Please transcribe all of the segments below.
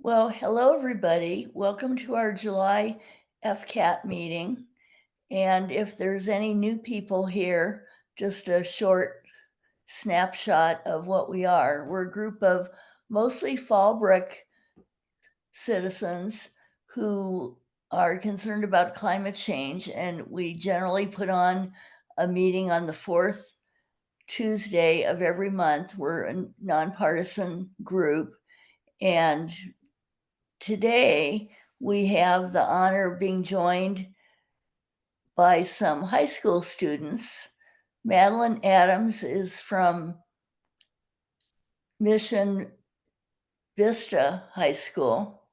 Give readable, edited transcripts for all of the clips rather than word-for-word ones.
Well, hello, everybody. Welcome to our July FCAT meeting. And if there's any new people here, just a short snapshot of what we are. We're a group of mostly Fallbrook citizens who are concerned about climate change, and we generally put on a meeting on the fourth Tuesday of every month. We're a nonpartisan group, and today, we have the honor of being joined by some high school students. Madeleine Adams is from Mission Vista High School.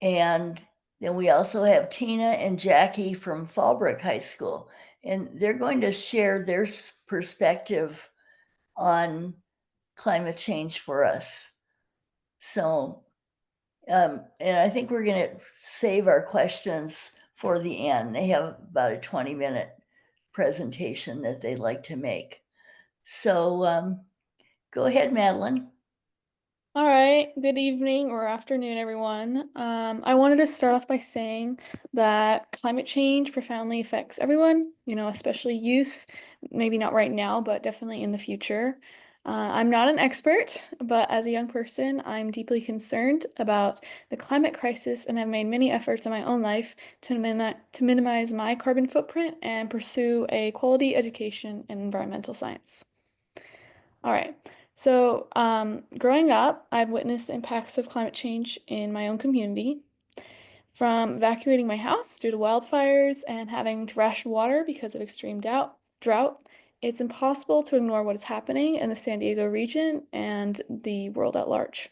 And then we also have Tina and Jackie from Fallbrook High School. And they're going to share their perspective on climate change for us. So and I think we're going to save our questions for the end. They have about a 20-minute presentation that they'd like to make. So go ahead, Madeleine. All right, good evening or afternoon, everyone. I wanted to start off by saying that climate change profoundly affects everyone, especially youth, maybe not right now, but definitely in the future. I'm not an expert, but as a young person, I'm deeply concerned about the climate crisis and have made many efforts in my own life to minimize my carbon footprint and pursue a quality education in environmental science. All right. Growing up, I've witnessed the impacts of climate change in my own community, from evacuating my house due to wildfires and having to ration water because of extreme drought. It's impossible to ignore what is happening in the San Diego region and the world at large.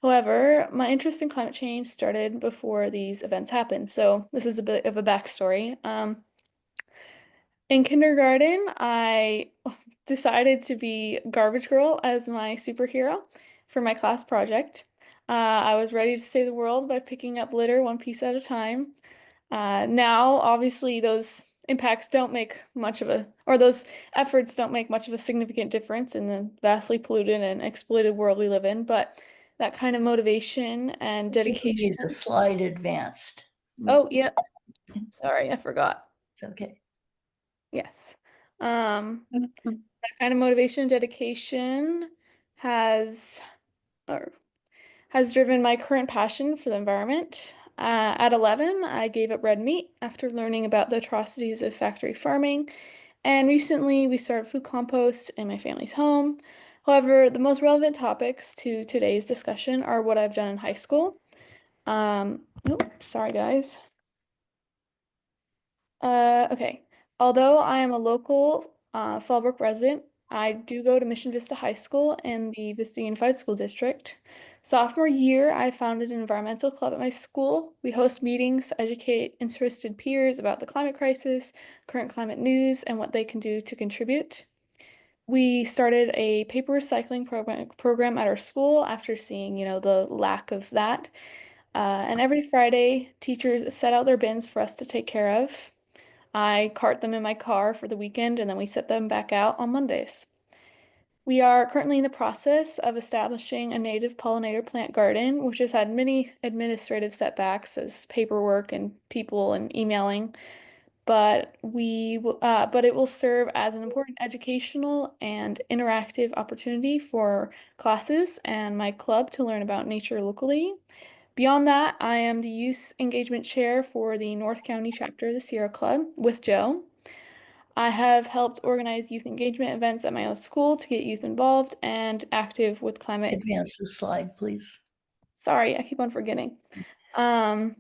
However, my interest in climate change started before these events happened, so this is a bit of a backstory. In kindergarten, I decided to be Garbage Girl as my superhero for my class project. I was ready to save the world by picking up litter one piece at a time. Now, obviously, those impacts don't make much of or those efforts don't make much of a significant difference in the vastly polluted and exploited world we live in, but that kind of motivation and I think we dedication. need the slide advanced. Oh, yeah, sorry, I forgot. It's okay. Yes. That kind of motivation and dedication has or has driven my current passion for the environment. At 11, I gave up red meat after learning about the atrocities of factory farming, and recently we started food compost in my family's home. However, the most relevant topics to today's discussion are what I've done in high school. Oh, sorry, guys. Okay. Although I am a local Fallbrook resident, I do go to Mission Vista High School in the Vista Unified School District. Sophomore year, I founded an environmental club at my school. We host meetings to educate interested peers about the climate crisis, current climate news, and what they can do to contribute. We started a paper recycling program at our school after seeing, the lack of that. And every Friday, teachers set out their bins for us to take care of. I cart them in my car for the weekend and then we set them back out on Mondays. We are currently in the process of establishing a native pollinator plant garden, which has had many administrative setbacks as paperwork and people and emailing, but it will serve as an important educational and interactive opportunity for classes and my club to learn about nature locally. Beyond that, I am the youth engagement chair for the North County chapter of the Sierra Club with Joe. I have helped organize youth engagement events at my own school to get youth involved and active with climate. Advance the slide, please. Sorry, I keep on forgetting. Um,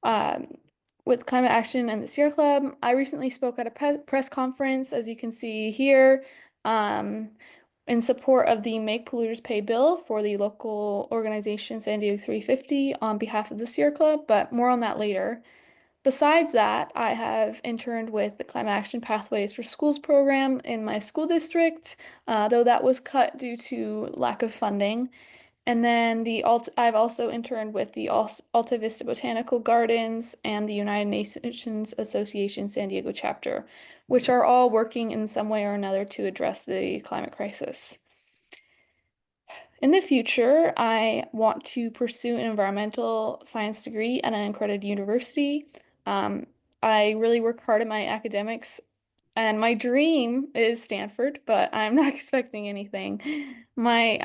um, with climate action and the Sierra Club, I recently spoke at a press conference, as you can see here, um, in support of the Make Polluters Pay bill for the local organization San Diego 350 on behalf of the Sierra Club, but more on that later. Besides that, I have interned with the Climate Action Pathways for Schools program in my school district, though that was cut due to lack of funding. And then I've also interned with the Alta Vista Botanical Gardens and the United Nations Association San Diego chapter, which are all working in some way or another to address the climate crisis. In the future, I want to pursue an environmental science degree at an accredited university. Um, I really work hard at my academics, and my dream is Stanford, but I'm not expecting anything. My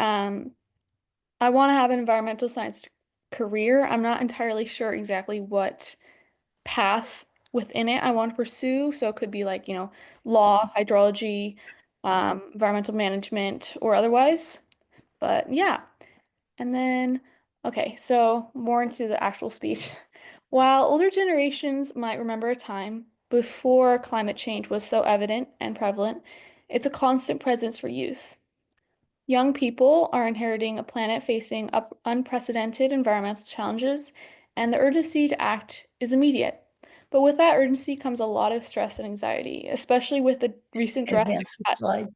I want to have an environmental science career. I'm not entirely sure exactly what path within it I want to pursue. So it could be like, law, hydrology, environmental management, or otherwise. But yeah. And then, okay, so more into the actual speech. While older generations might remember a time before climate change was so evident and prevalent, it's a constant presence for youth. Young people are inheriting a planet facing unprecedented environmental challenges, and the urgency to act is immediate. But with that urgency comes a lot of stress and anxiety, especially with the recent drastic Advance the cut slide.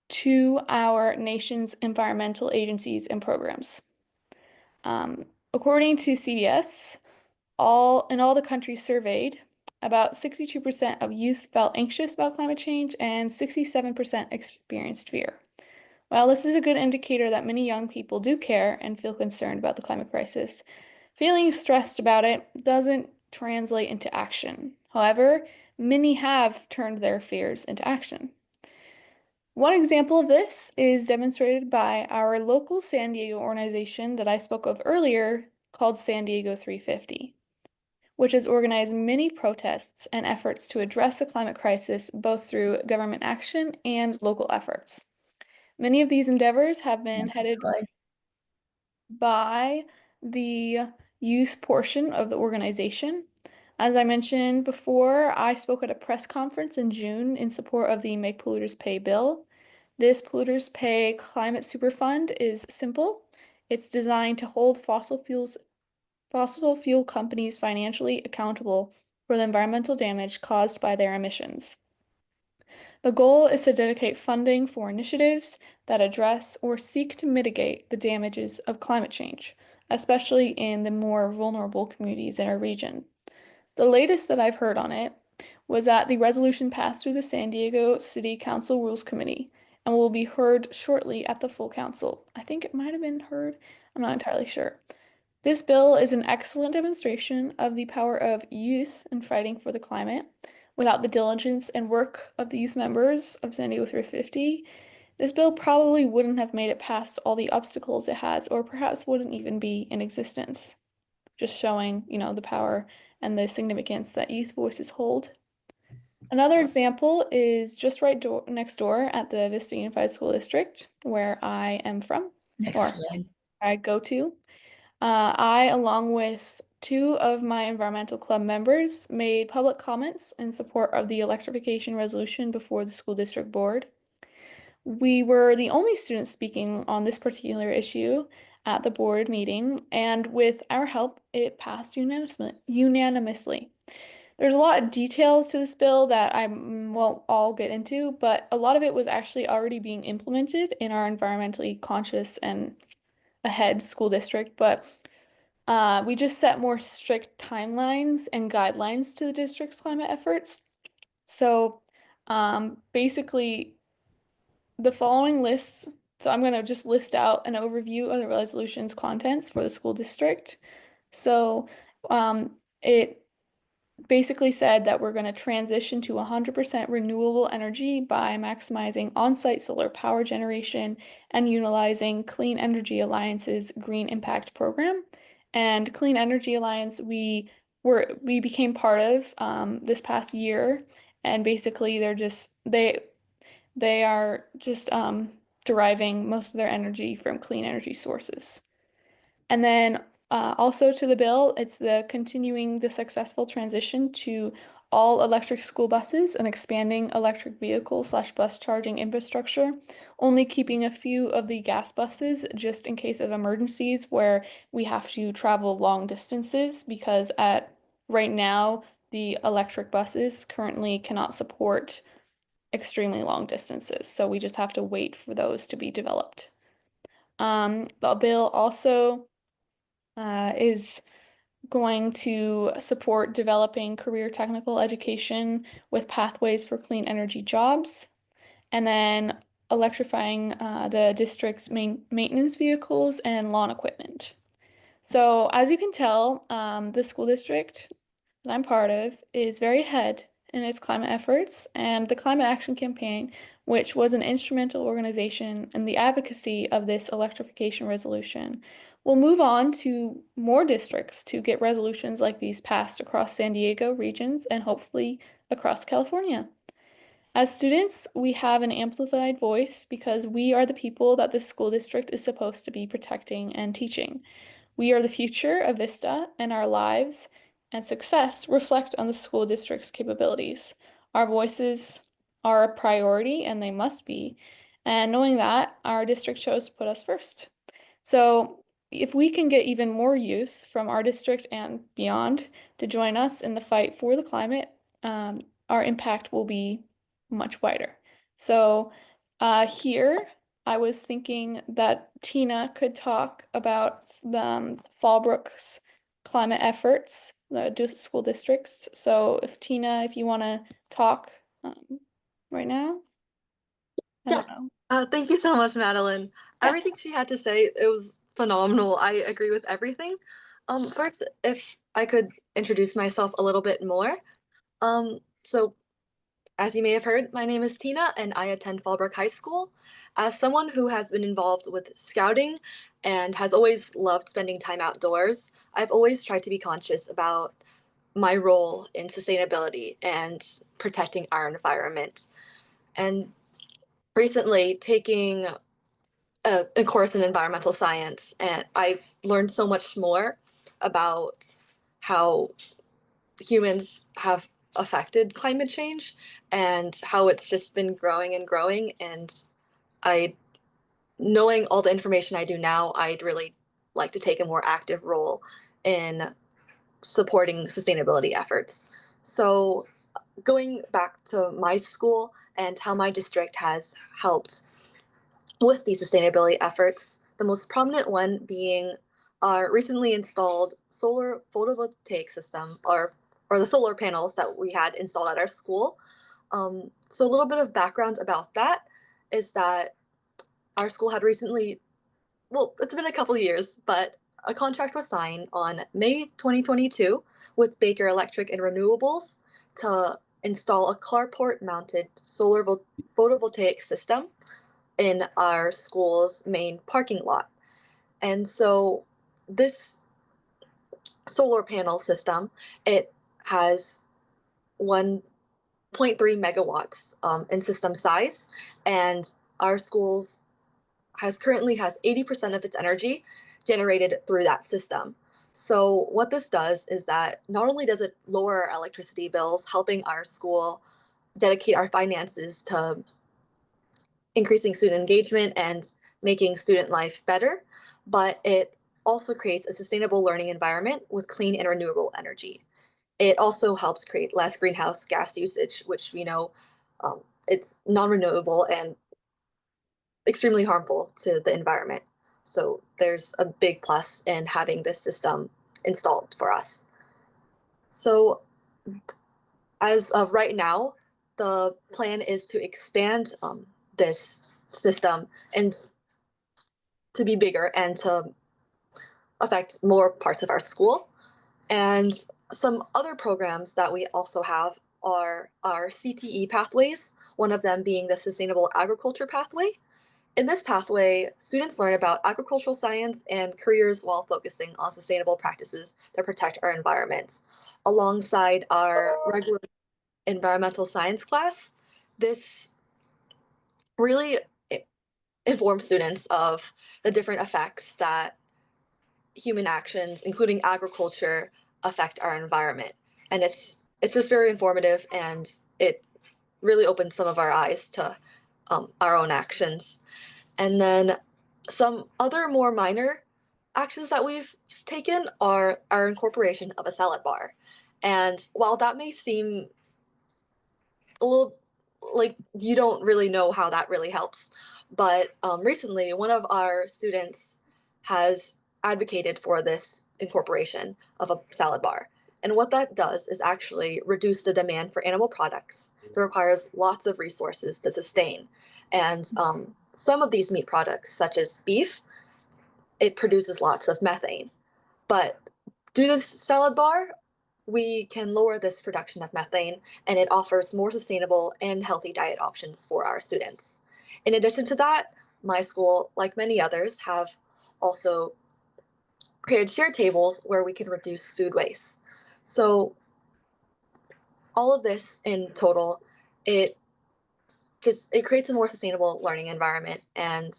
to our nation's environmental agencies and programs. According to CBS, all the countries surveyed, about 62% of youth felt anxious about climate change and 67% experienced fear. While this is a good indicator that many young people do care and feel concerned about the climate crisis, feeling stressed about it doesn't translate into action. However, many have turned their fears into action. One example of this is demonstrated by our local San Diego organization that I spoke of earlier called San Diego 350, which has organized many protests and efforts to address the climate crisis both through government action and local efforts. Many of these endeavors have been Advance the headed slide. by the youth portion of the organization. As I mentioned before, I spoke at a press conference in June in support of the Make Polluters Pay bill. This Polluters Pay Climate Superfund is simple. It's designed to hold fossil fuel companies financially accountable for the environmental damage caused by their emissions. The goal is to dedicate funding for initiatives that address or seek to mitigate the damages of climate change, especially in the more vulnerable communities in our region. The latest that I've heard on it was that the resolution passed through the San Diego City Council Rules Committee and will be heard shortly at the full council. I think it might have been heard, I'm not entirely sure. This bill is an excellent demonstration of the power of youth in fighting for the climate. Without the diligence and work of the youth members of San Diego 350, this bill probably wouldn't have made it past all the obstacles it has, or perhaps wouldn't even be in existence. Just showing, the power and the significance that youth voices hold. Another example is just next door at the Vista Unified School District, where I am from, Next or slide. I go to. I, along with two of my environmental club members, made public comments in support of the electrification resolution before the school district board. We were the only students speaking on this particular issue at the board meeting, and with our help, it passed unanimously. There's a lot of details to this bill that I won't all get into, but a lot of it was actually already being implemented in our environmentally conscious and ahead school district, but we just set more strict timelines and guidelines to the district's climate efforts. So basically, the following lists, so I'm going to just list out an overview of the resolution's contents for the school district. So it basically said that we're going to transition to 100% renewable energy by maximizing on-site solar power generation and utilizing Clean Energy Alliance's Green Impact Program. And Clean Energy Alliance, we became part of this past year, and basically they are just deriving most of their energy from clean energy sources. And then also to the bill, it's the continuing the successful transition to all electric school buses and expanding electric vehicle slash bus charging infrastructure, only keeping a few of the gas buses just in case of emergencies where we have to travel long distances because at right now the electric buses currently cannot support extremely long distances. So we just have to wait for those to be developed. The bill also is going to support developing career technical education with pathways for clean energy jobs. And then electrifying the district's main maintenance vehicles and lawn equipment. So, as you can tell, the school district that I'm part of is very ahead in its climate efforts, and the Climate Action Campaign, which was an instrumental organization in the advocacy of this electrification resolution, will move on to more districts to get resolutions like these passed across San Diego regions and hopefully across California. As students, we have an amplified voice because we are the people that this school district is supposed to be protecting and teaching. We are the future of Vista, and our lives and success reflect on the school district's capabilities. Our voices are a priority, and they must be. And knowing that, our district chose to put us first. So, if we can get even more use from our district and beyond to join us in the fight for the climate, our impact will be much wider. So, here I was thinking that Tina could talk about the Fallbrook's climate efforts, the school districts. So, if Tina, if you want to talk right now, I don't Yes. know. Thank you so much, Madeline. Yeah. Everything she had to say, it was phenomenal. I agree with everything. First, if I could introduce myself a little bit more. So as you may have heard, my name is Tina and I attend Fallbrook High School. As someone who has been involved with scouting and has always loved spending time outdoors, I've always tried to be conscious about my role in sustainability and protecting our environment. And recently taking a course in environmental science, and I've learned so much more about how humans have affected climate change and how it's just been growing and growing. And I, knowing all the information I do now, I'd really like to take a more active role in supporting sustainability efforts. So, going back to my school and how my district has helped with these sustainability efforts, the most prominent one being our recently installed solar photovoltaic system, or the solar panels that we had installed at our school. So a little bit of background about that is that our school had recently, well, it's been a couple of years, but a contract was signed on May 2022 with Baker Electric and Renewables to install a carport mounted solar photovoltaic system in our school's main parking lot. And so this solar panel system, it has 1.3 megawatts in system size, and our schools currently has 80% of its energy generated through that system. So what this does is that not only does it lower our electricity bills, helping our school dedicate our finances to increasing student engagement and making student life better, but it also creates a sustainable learning environment with clean and renewable energy. It also helps create less greenhouse gas usage, which we know it's non-renewable and extremely harmful to the environment. So there's a big plus in having this system installed for us. So as of right now, the plan is to expand this system and to be bigger and to affect more parts of our school. And some other programs that we also have are our CTE pathways, one of them being the Sustainable Agriculture Pathway. In this pathway, students learn about agricultural science and careers while focusing on sustainable practices that protect our environment. Alongside our regular environmental science class, this really informs students of the different effects that human actions, including agriculture, affect our environment. And it's just very informative, and it really opens some of our eyes to our own actions. And then some other more minor actions that we've taken are our incorporation of a salad bar. And while that may seem a little like you don't really know how that really helps, but recently one of our students has advocated for this incorporation of a salad bar. And what that does is actually reduce the demand for animal products that requires lots of resources to sustain. And some of these meat products, such as beef, it produces lots of methane. But due to this salad bar, we can lower this production of methane, and it offers more sustainable and healthy diet options for our students. In addition to that, my school, like many others, have also created share tables where we can reduce food waste. So all of this in total, it it creates a more sustainable learning environment, and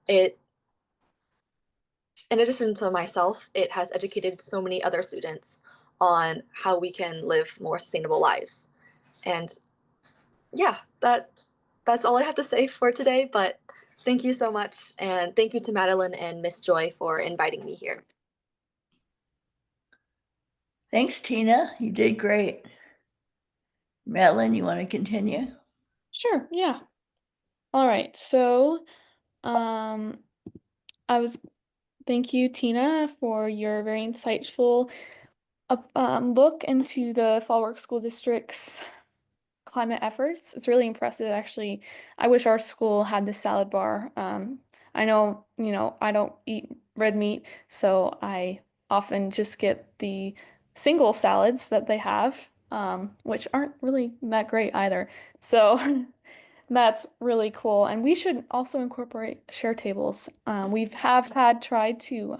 it, in addition to myself, it has educated so many other students on how we can live more sustainable lives. And yeah, that's all I have to say for today, but thank you so much, and thank you to Madeline and Miss Joy for inviting me here. Thanks, Tina. You did great. Madeleine, you want to continue? Sure, yeah. All right, so I was thank you, Tina, for your very insightful look into the Fallbrook School District's climate efforts. It's really impressive, actually. I wish our school had the salad bar. I know, I don't eat red meat, so I often just get the single salads that they have, which aren't really that great either. So that's really cool. And we should also incorporate share tables. We've have had tried to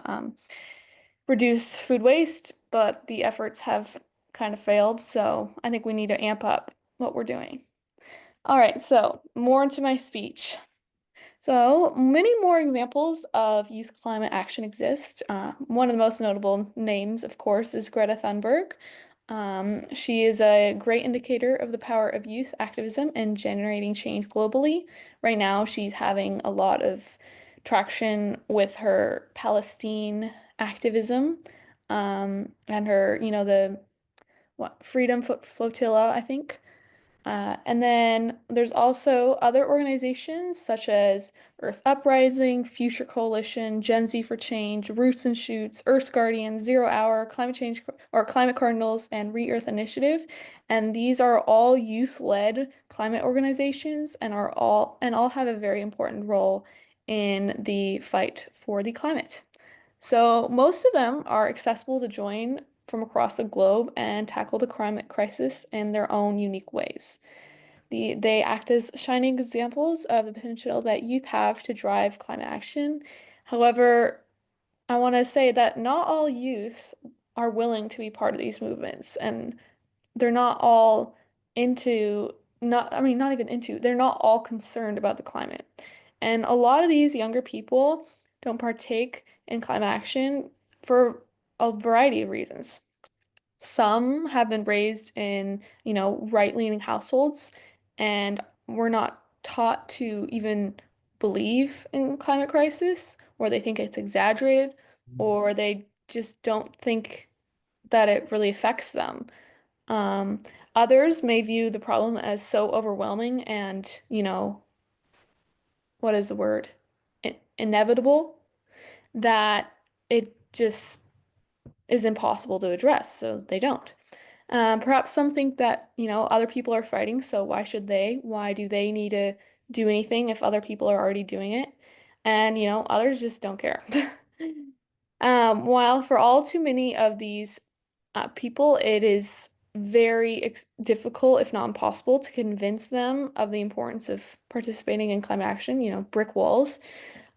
reduce food waste, but the efforts have kind of failed. So I think we need to amp up what we're doing. All right, so more into my speech. So many more examples of youth climate action exist. One of the most notable names, of course, is Greta Thunberg. She is a great indicator of the power of youth activism and generating change globally. Right now, she's having a lot of traction with her Palestine activism, and her, the Freedom Flotilla, I think. And then there's also other organizations such as Earth Uprising, Future Coalition, Gen Z for Change, Roots and Shoots, Earth's Guardians, Zero Hour, Climate Change or Climate Cardinals, and Re-Earth Initiative. And these are all youth-led climate organizations and all have a very important role in the fight for the climate. So most of them are accessible to join from across the globe and tackle the climate crisis in their own unique ways. They act as shining examples of the potential that youth have to drive climate action. However, I want to say that not all youth are willing to be part of these movements, and they're not all into, not, I mean, not even into, they're not all concerned about the climate. And a lot of these younger people don't partake in climate action for a variety of reasons. Some have been raised in, right-leaning households and were not taught to even believe in climate crisis, or they think it's exaggerated, or they just don't think that it really affects them. Um, Others may view the problem as so overwhelming and, what is the word? Inevitable that it just is impossible to address, so they don't. Perhaps some think that, other people are fighting, so why should they? Why do they need to do anything if other people are already doing it? And, others just don't care. While for all too many of these people, it is very difficult, if not impossible, to convince them of the importance of participating in climate action, brick walls.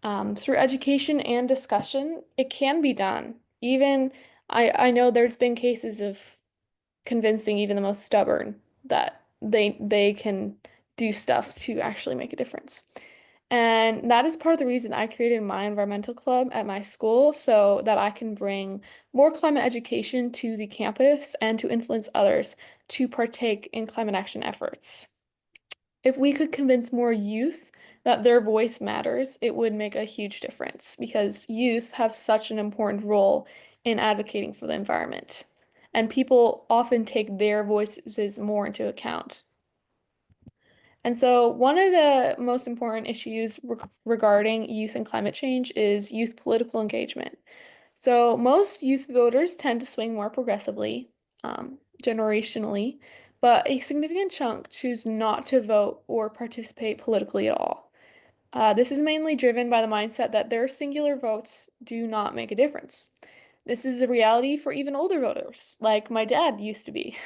Through education and discussion, it can be done. Even I know there's been cases of convincing even the most stubborn that they can do stuff to actually make a difference. And that is part of the reason I created my environmental club at my school so that I can bring more climate education to the campus and to influence others to partake in climate action efforts. If we could convince more youth that their voice matters, it would make a huge difference because youth have such an important role in advocating for the environment. And people often take their voices more into account. And so, one of the most important issues regarding youth and climate change is youth political engagement. So, most youth voters tend to swing more progressively. generationally, but a significant chunk choose not to vote or participate politically at all. This is mainly driven by the mindset that their singular votes do not make a difference. This is a reality for even older voters, like my dad used to be.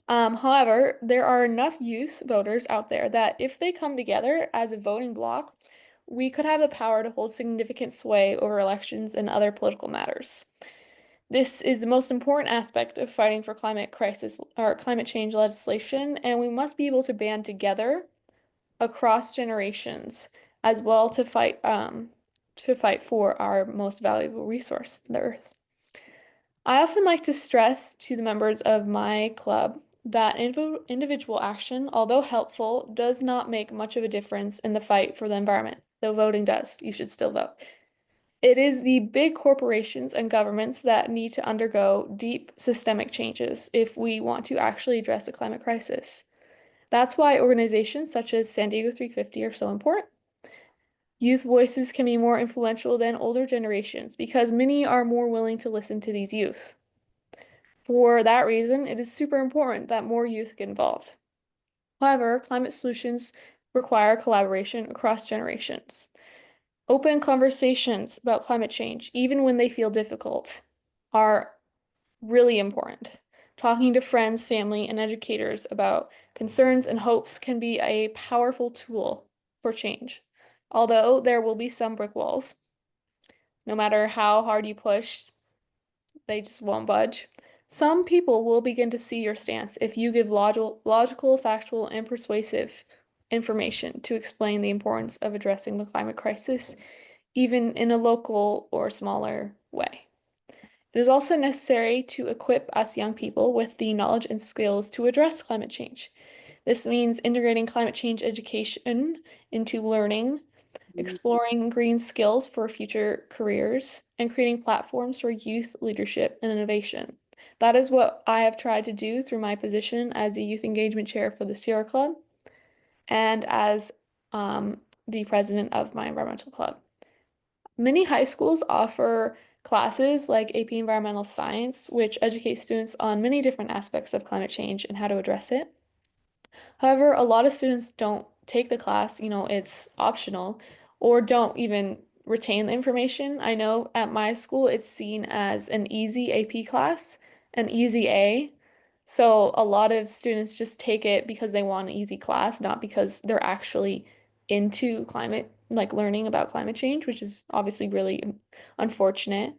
However, there are enough youth voters out there that if they come together as a voting bloc, we could have the power to hold significant sway over elections and other political matters. This is the most important aspect of fighting for climate crisis or climate change legislation, and we must be able to band together across generations as well to fight for our most valuable resource, the earth. I often like to stress to the members of my club that individual action, although helpful, does not make much of a difference in the fight for the environment, though voting does. You should still vote. It is the big corporations and governments that need to undergo deep systemic changes if we want to actually address the climate crisis. That's why organizations such as San Diego 350 are so important. Youth voices can be more influential than older generations because many are more willing to listen to these youth. For that reason, it is super important that more youth get involved. However, climate solutions require collaboration across generations. Open conversations about climate change, even when they feel difficult, are really important. Talking to friends, family, and educators about concerns and hopes can be a powerful tool for change. Although there will be some brick walls, no matter how hard you push, they just won't budge. Some people will begin to see your stance if you give logical, factual, and persuasive information to explain the importance of addressing the climate crisis, even in a local or smaller way. It is also necessary to equip us young people with the knowledge and skills to address climate change. This means integrating climate change education into learning, exploring green skills for future careers, and creating platforms for youth leadership and innovation. That is what I have tried to do through my position as the Youth Engagement Chair for the Sierra Club and as the president of my environmental club. Many high schools offer classes like AP Environmental Science, which educate students on many different aspects of climate change and how to address it. However, a lot of students don't take the class, it's optional, or don't even retain the information. I know at my school it's seen as an easy AP class, an easy A. So a lot of students just take it because they want an easy class, not because they're actually into climate, like learning about climate change, which is obviously really unfortunate.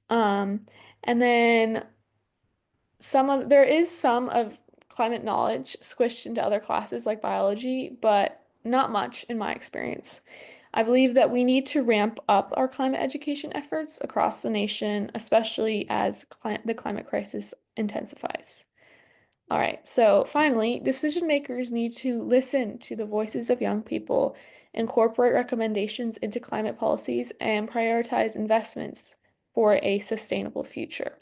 Um, and then there is some of climate knowledge squished into other classes like biology, but not much in my experience. I believe that we need to ramp up our climate education efforts across the nation, especially as the climate crisis intensifies. All right, so finally, decision makers need to listen to the voices of young people, incorporate recommendations into climate policies, and prioritize investments for a sustainable future.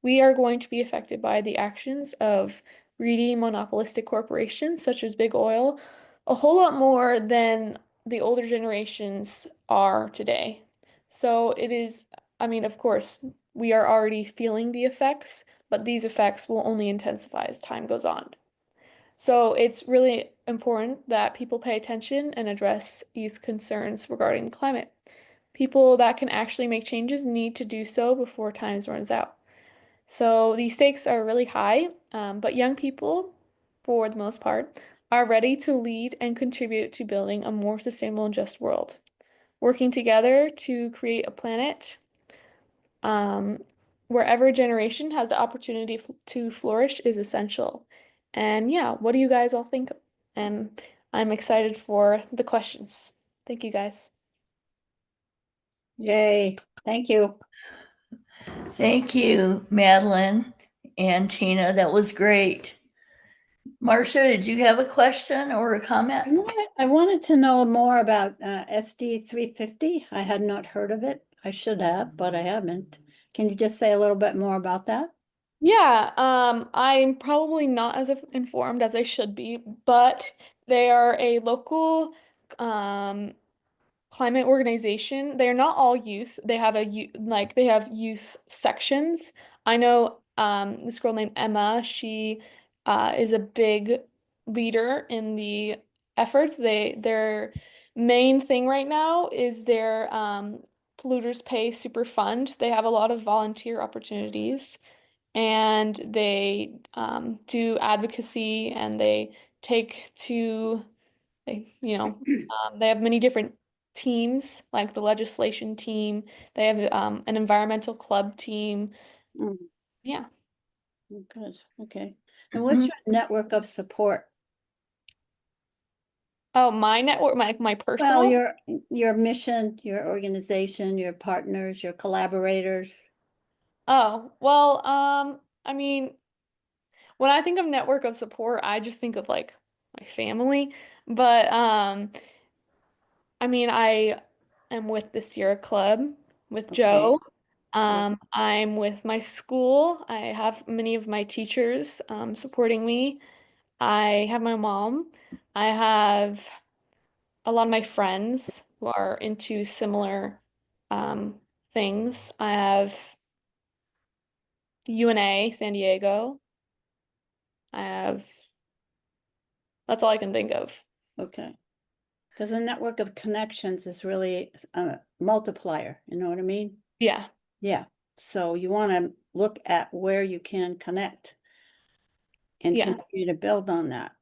We are going to be affected by the actions of greedy monopolistic corporations such as Big Oil a whole lot more than the older generations are today. So it is, of course, we are already feeling the effects, but these effects will only intensify as time goes on. So it's really important that people pay attention and address youth concerns regarding the climate. People that can actually make changes need to do so before time runs out. So these stakes are really high, but young people, for the most part, are ready to lead and contribute to building a more sustainable and just world. Working together to create a planet where every generation has the opportunity to flourish is essential. And yeah, what do you guys all think? And I'm excited for the questions. Thank you guys. Yay, thank you. Thank you, Madeleine and Tina. That was great. Marcia, did you have a question or a comment? I wanted to know more about SD 350. I had not heard of it. I should have, but I haven't. Can you just say a little bit more about that? Yeah, I'm probably not as informed as I should be, but they are a local climate organization. They are not all youth. They have they have youth sections. I know this girl named Emma. She is a big leader in the efforts. Their main thing right now is their Polluters Pay Super Fund. They have a lot of volunteer opportunities, and they do advocacy, and they take to they have many different teams, like the legislation team. They have an environmental club team. Mm, Yeah. good, okay. And what's your network of support? Oh, my network, my Well, personal. your mission, your organization, your partners, your collaborators. Oh, well, I mean, when I think of network of support, I just think of like my family. But I mean, I am with the Sierra Club with Okay. Joe. Yeah. I'm with my school. I have many of my teachers supporting me. I have my mom. I have a lot of my friends who are into similar um, things. I have UNA, San Diego. I have, that's all I can think of. Okay. Because a network of connections is really a multiplier, you know what I mean? Yeah. Yeah. So you want to look at where you can connect and Yeah. continue to build on that.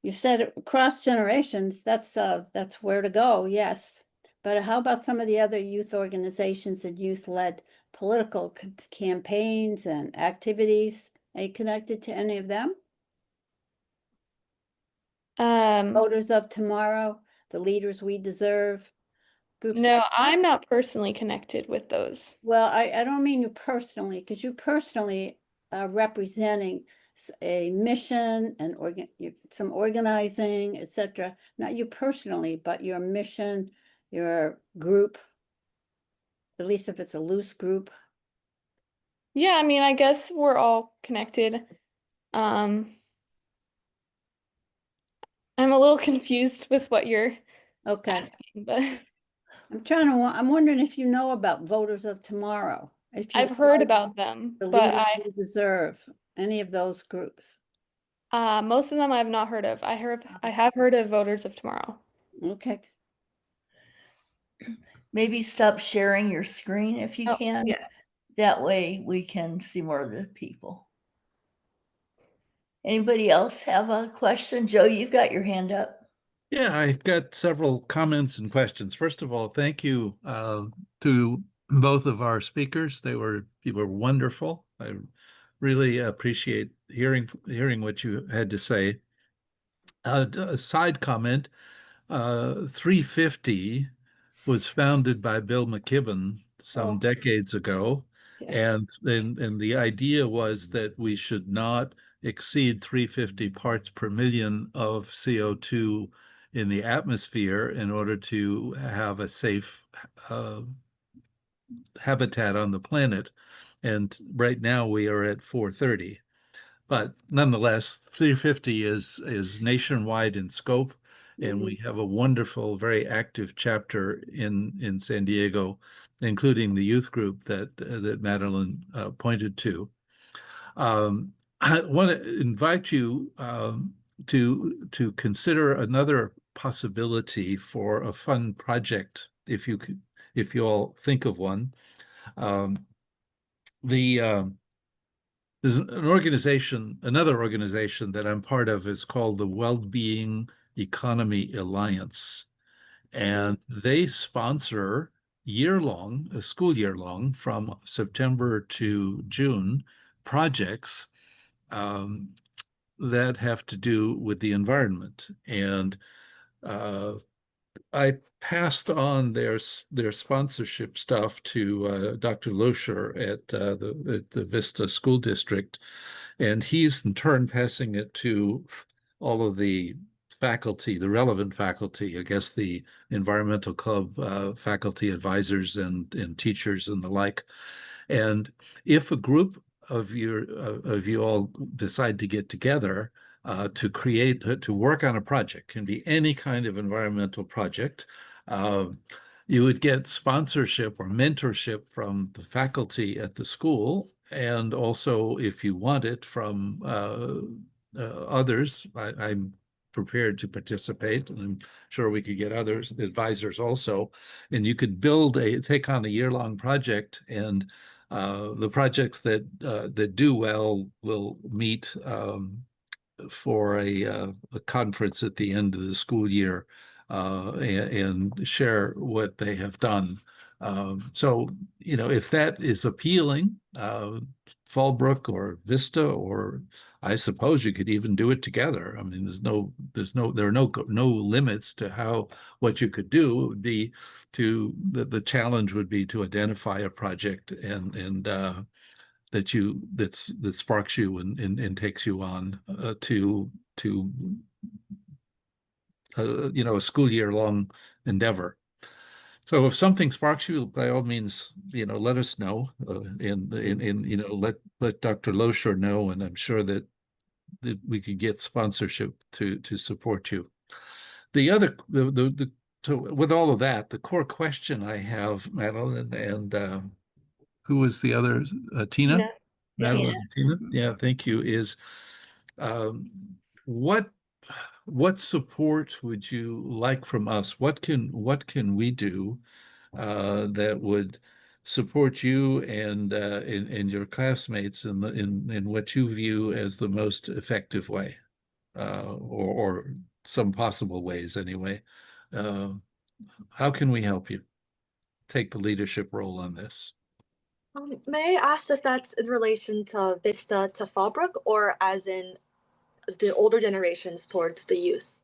You said across generations, that's where to go, yes. But how about some of the other youth organizations and youth-led political campaigns and activities? Are you connected to any of them? Um, Voters of Tomorrow, The Leaders We Deserve, groups no, like that? I'm not personally connected with those. Well, I don't mean you personally, because you personally are representing a mission and some organizing, etc. Not you personally, but your mission, your group, at least if it's a loose group. Yeah, I mean, I guess we're all connected. Um, I'm a little confused with what you're Okay. asking, but I'm wondering if you know about Voters of Tomorrow, if you I've heard follow about them, The but Leaders We Deserve, any of those groups. most of them I've not heard of. I have heard of Voters of Tomorrow. Okay. Maybe stop sharing your screen if you Oh, can. yeah. That way we can see more of the people. Anybody else have a question? Joe, you've got your hand up. Yeah, I've got several comments and questions. First of all, thank you to both of our speakers. You were wonderful. I really appreciate hearing what you had to say. A side comment, 350 was founded by Bill McKibben some Oh, decades ago, yeah. and the idea was that we should not exceed 350 parts per million of CO2 in the atmosphere in order to have a safe habitat on the planet. And right now we are at 430. But nonetheless, 350 is nationwide in scope, and Mhm. we have a wonderful, very active chapter in San Diego, including the youth group that Madeleine pointed to. I want to invite you to consider another possibility for a fun project, if you all think of one. Um, the There's another organization that I'm part of is called the Wellbeing Economy Alliance. And they sponsor a school year long, from September to June, projects um, that have to do with the environment. And uh, I passed on their sponsorship stuff to Dr. Loescher at the Vista School District, and he's in turn passing it to all of the faculty, the relevant faculty, I guess the environmental club faculty advisors and teachers and the like. And if a group of you all decide to get together to work on a project, can be any kind of environmental project. Uh, You would get sponsorship or mentorship from the faculty at the school, and also, if you want it, from others. I'm prepared to participate, and I'm sure we could get others, advisors also. And you could take on a year-long project, and the projects that do well will meet for a conference at the end of the school year and share what they have done. So, if that is appealing, Fallbrook or Vista, or I suppose you could even do it together. I mean, there are no limits to what you could do. It would be the challenge would be to identify a project and that sparks you and takes you on to a school year long endeavor. So if something sparks you, by all means, let us know, and let Dr. Loescher know, and I'm sure that we could get sponsorship to support you. So with all of that, the core question I have, Madeleine, and who was the other? Tina? Yeah. Madeleine, Tina? Yeah, thank you. Is um, what what support would you like from us? What can we do that would support you and your classmates in what you view as the most effective way, or some possible ways anyway? Uh, how can we help you take the leadership role on this? May I ask if that's in relation to Vista to Fallbrook, or as in the older generations towards the youth,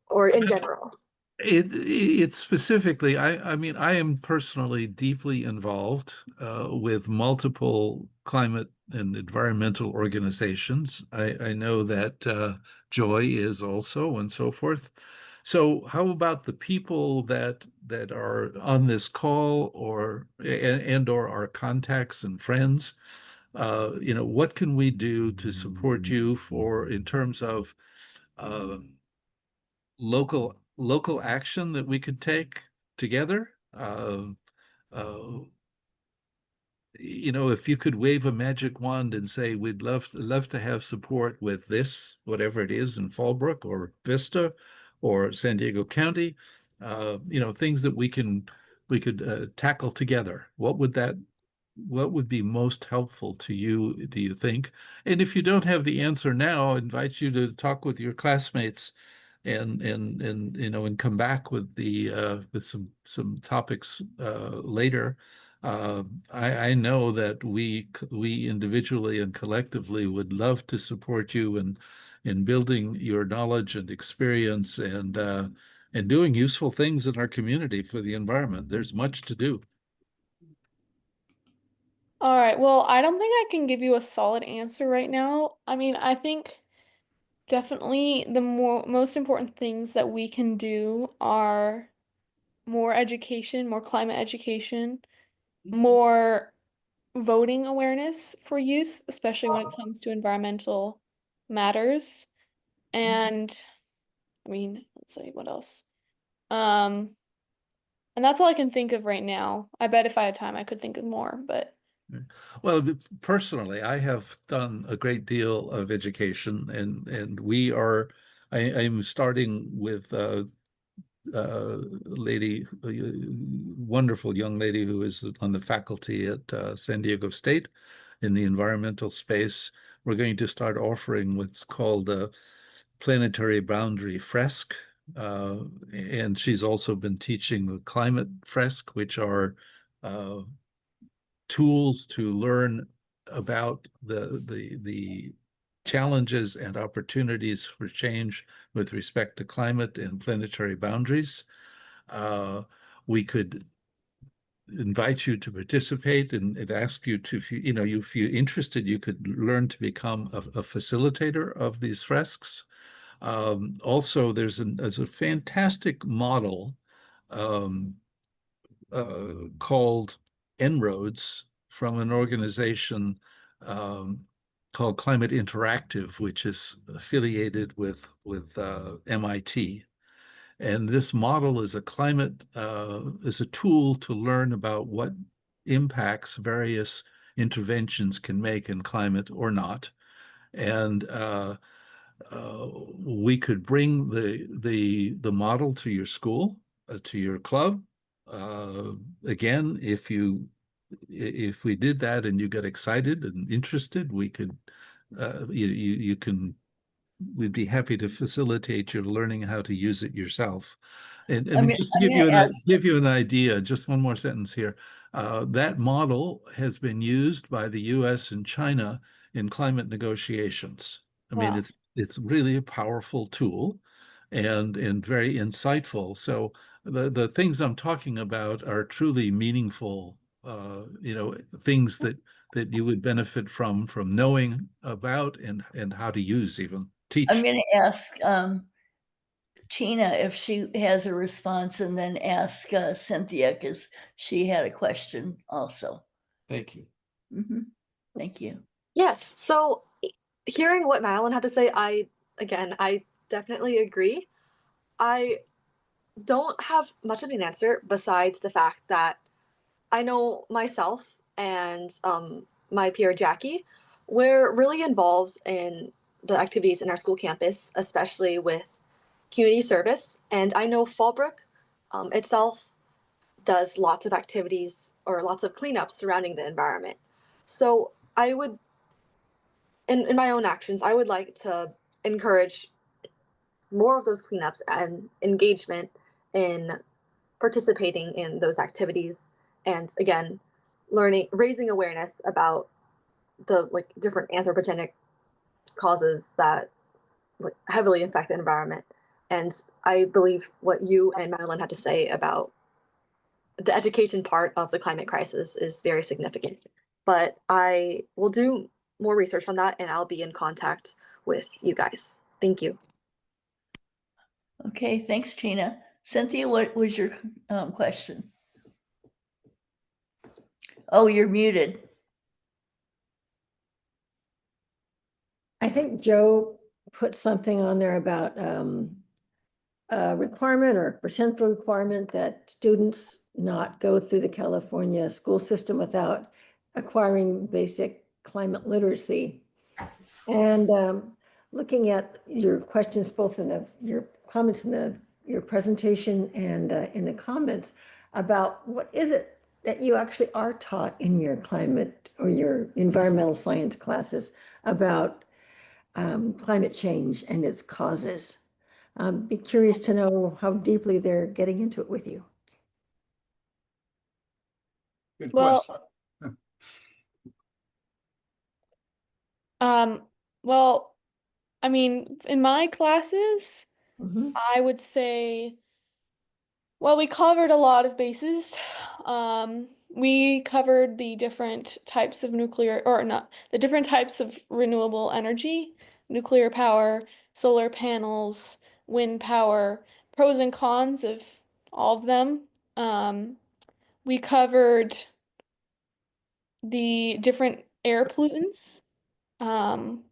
or in general? It's specifically, I mean, I am personally deeply involved with multiple climate and environmental organizations. I know that Joy is also, and so forth. So how about the people that are on this call, or our contacts and friends? What can we do to support you in terms of local action that we could take together? Uh, if you could wave a magic wand and say, we'd love to have support with this, whatever it is, in Fallbrook or Vista or San Diego County, things that we could tackle together. What would be most helpful to you, do you think? And if you don't have the answer now, I invite you to talk with your classmates and come back with with some topics later. I know that we individually and collectively would love to support you in building your knowledge and experience and doing useful things in our community for the environment. There's much to do. All right, well, I don't think I can give you a solid answer right now. I mean, I think definitely the most important things that we can do are more education, more climate education, more voting awareness for youth, especially when it comes to environmental matters. And I mean, let's see what else. Um, and that's all I can think of right now. I bet if I had time, I could think of more, but Well, personally, I have done a great deal of education, and I'm starting with a wonderful young lady who is on the faculty at San Diego State in the environmental space. We're going to start offering what's called a planetary boundary fresque. And she's also been teaching the climate fresque, which are tools to learn about the challenges and opportunities for change with respect to climate and planetary boundaries. We could invite you to participate and ask you to, if you're interested, you could learn to become a facilitator of these fresques. Also, there's a fantastic model um, called En-ROADS from an organization um, called Climate Interactive, which is affiliated with MIT. And this model is is a tool to learn about what impacts various interventions can make in climate or not. And we could bring the model to your school, to your club. Again, if we did that and you get excited and interested, we could you can we'd be happy to facilitate your learning how to use it yourself. And just to I'm gonna ask. give you an idea, just one more sentence here. That model has been used by the US and China in climate negotiations. I mean, Wow. it's really a powerful tool and very insightful. So the things I'm talking about are truly meaningful, things that you would benefit from knowing about and how to use, even I'm teach. going to ask Tina if she has a response, and then ask Cynthia, because she had a question also. Thank you. Thank you. Yes. So hearing what Madeline had to say, I definitely agree. I don't have much of an answer besides the fact that I know myself and my peer Jackie, we're really involved in the activities in our school campus, especially with community service. And I know Fallbrook itself does lots of activities or lots of cleanups surrounding the environment. So I would, in my own actions, I would like to encourage more of those cleanups and engagement in participating in those activities, and again raising awareness about the like different anthropogenic causes that like heavily affect the environment. And I believe what you and Madeline had to say about the education part of the climate crisis is very significant. But I will do more research on that and I'll be in contact with you guys. Thank you. Okay, thanks, Tina. Cynthia, what was your question? Oh, you're muted. I think Joe put something on there about a requirement or potential requirement that students not go through the California school system without acquiring basic climate literacy. And looking at your questions, both in your comments in your presentation and in the comments about what is it that you actually are taught in your climate or your environmental science classes about climate change and its causes. Be curious to know how deeply they're getting into it with you. Good Well, question. well, I mean, in my classes, Mhm. I would say, well, we covered a lot of bases. We covered the different types of nuclear, or not, the different types of renewable energy, nuclear power, solar panels, wind power, pros and cons of all of them. We covered the different air pollutants, um,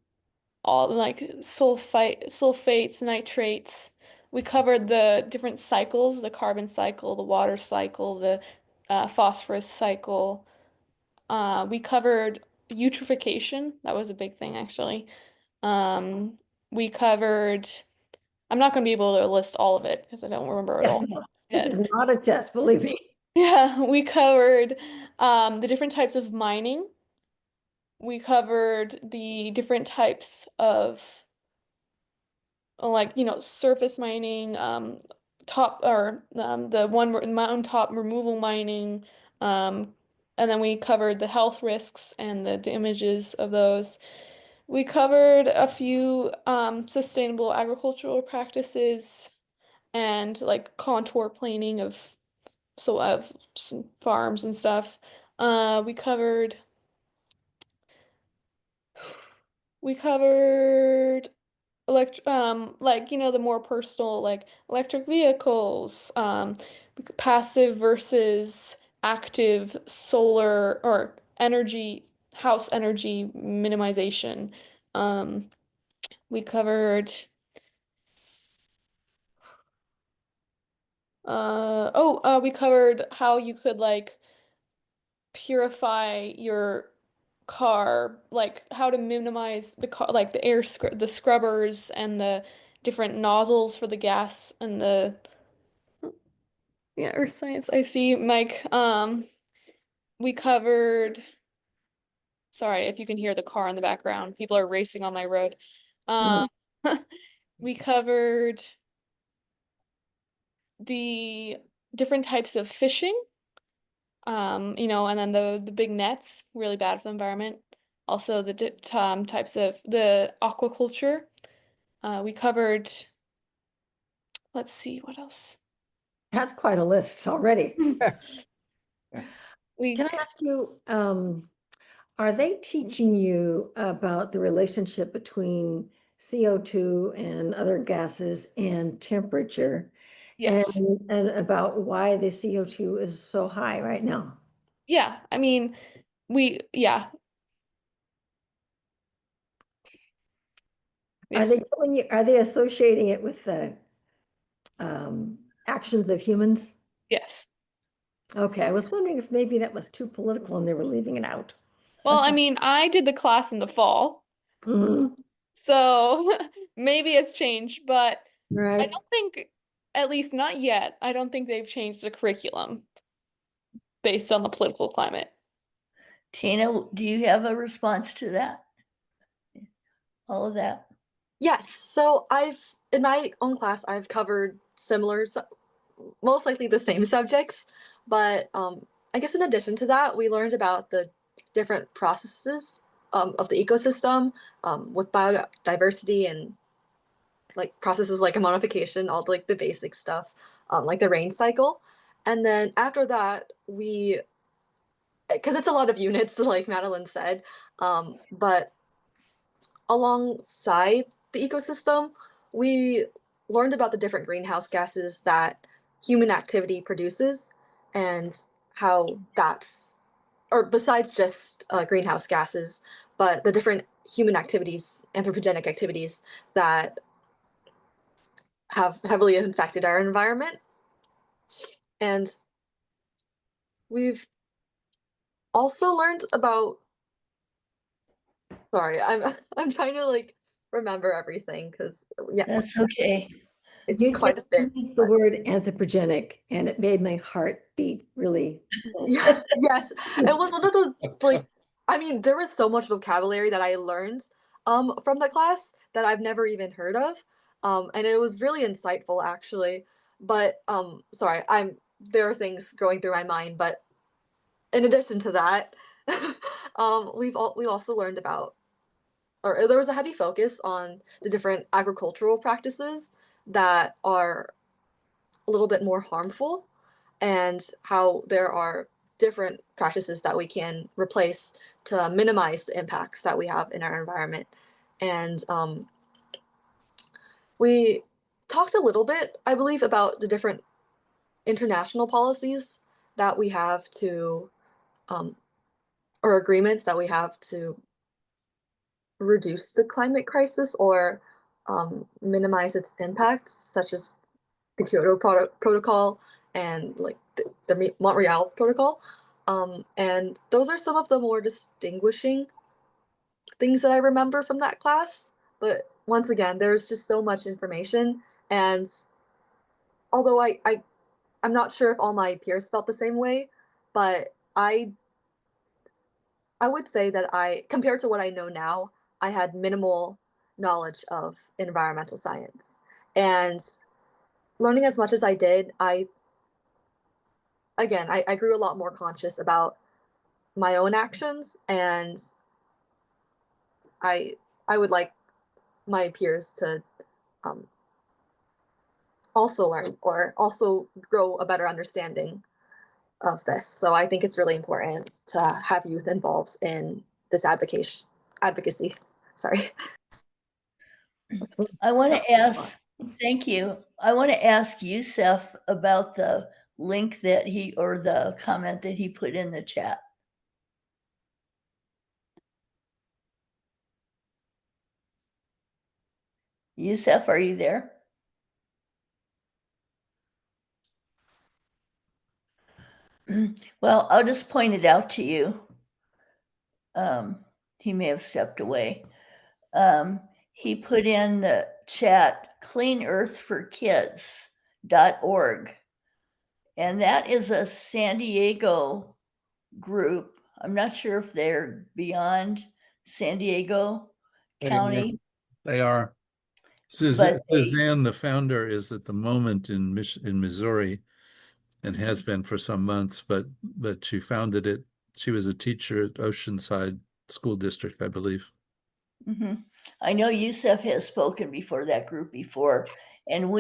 all like sulfates, nitrates. We covered the different cycles, the carbon cycle, the water cycle, the phosphorus cycle. We covered eutrophication. That was a big thing, actually. Um, we covered, I'm not going to be able to list all of it because I don't remember it Yeah, all. no, this is not a test, believe me. Yeah, we covered the different types of mining. We covered the different types of like, surface mining, top or the mountaintop removal mining, um, and then we covered the health risks and the damages of those. We covered a few sustainable agricultural practices and like contour planing of farms and stuff. We covered like the more personal like electric vehicles, passive versus active solar or energy house energy minimization. Um we covered We covered how you could like purify your car, like how to minimize the car, like the scrubbers and the different nozzles for the gas and the yeah, earth science. I see, Mike. We covered, sorry if you can hear the car in the background. People are racing on my road. Mm. Um, we covered the different types of fishing. And then the big nets, really bad for the environment. Also the types of the aquaculture. We covered, let's see, what else? That's quite a list already. We Can I ask you, are they teaching you about the relationship between CO2 and other gases and temperature? And, Yes. and about why the CO2 is so high right now? Yeah, I mean, yeah. Are they Yes. telling you, are they associating it with the actions of humans? Yes. Okay, I was wondering if maybe that was too political and they were leaving it out. Well, I mean, I did the class in the fall, Mhm. so maybe it's changed, but I Right. don't think, at least not yet, I don't think they've changed the curriculum based on the political climate. Tina, do you have a response to that? All of that? Yes. So I've in my own class I've covered similar, most likely the same subjects, but I guess in addition to that, we learned about the different processes of the ecosystem with biodiversity and like processes like ammonification, all like the basic stuff, like the rain cycle. And then after that, because it's a lot of units, like Madeline said, but alongside the ecosystem, we learned about the different greenhouse gases that human activity produces and how that's, or besides just greenhouse gases, but the different human activities, anthropogenic activities that have heavily impacted our environment. And we've also learned about, sorry, I'm trying to like remember everything because yeah, That's okay. it's You quite a just bit. used the word anthropogenic and it made my heart beat really. Yeah, yes. It was one of the like I mean, there was so much vocabulary that I learned from the class that I've never even heard of. And it was really insightful actually. But sorry, there are things going through my mind, but in addition to that, we also learned about or there was a heavy focus on the different agricultural practices that are a little bit more harmful and how there are different practices that we can replace to minimize the impacts that we have in our environment. And we talked a little bit, I believe, about the different international policies that we have to, um, or agreements that we have to reduce the climate crisis or minimize its impacts, such as the Protocol and like the Montreal Protocol. And those are some of the more distinguishing things that I remember from that class. But once again, there's just so much information. And although I'm not sure if all my peers felt the same way, but I would say that compared to what I know now, I had minimal knowledge of environmental science. And learning as much as I did, I grew a lot more conscious about my own actions, and I I would like my peers to um, also learn or also grow a better understanding of this. So I think it's really important to have youth involved in this advocacy. Sorry. I want to ask, thank you. I want to ask Youssef about the link that or the comment that he put in the chat. Youssef, are you there? Well, I'll just point it out to you. He may have stepped away. He put in the chat cleanearthforkids.org. And that is a San Diego group. I'm not sure if they're beyond San Diego County. They are. But they- Suzanne, the founder, is at the moment in Missouri and has been for some months, but she founded it. She was a teacher at Oceanside School District, I believe. Mhm. I know Yusef has spoken before that group before, and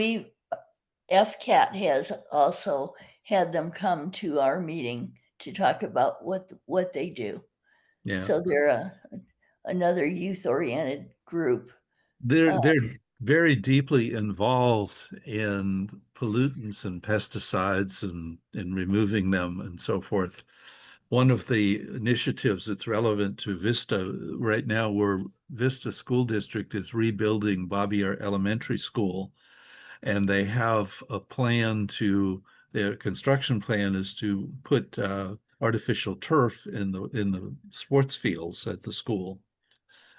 FCAT has also had them come to our meeting to talk about what they do. Yeah. So they're another youth-oriented group. They're very deeply involved in pollutants and pesticides and in removing them and so forth. One of the initiatives that's relevant to Vista right now, where Vista School District is rebuilding Bobbier Elementary School, and they have a plan their construction plan is to put artificial turf in the sports fields at the school.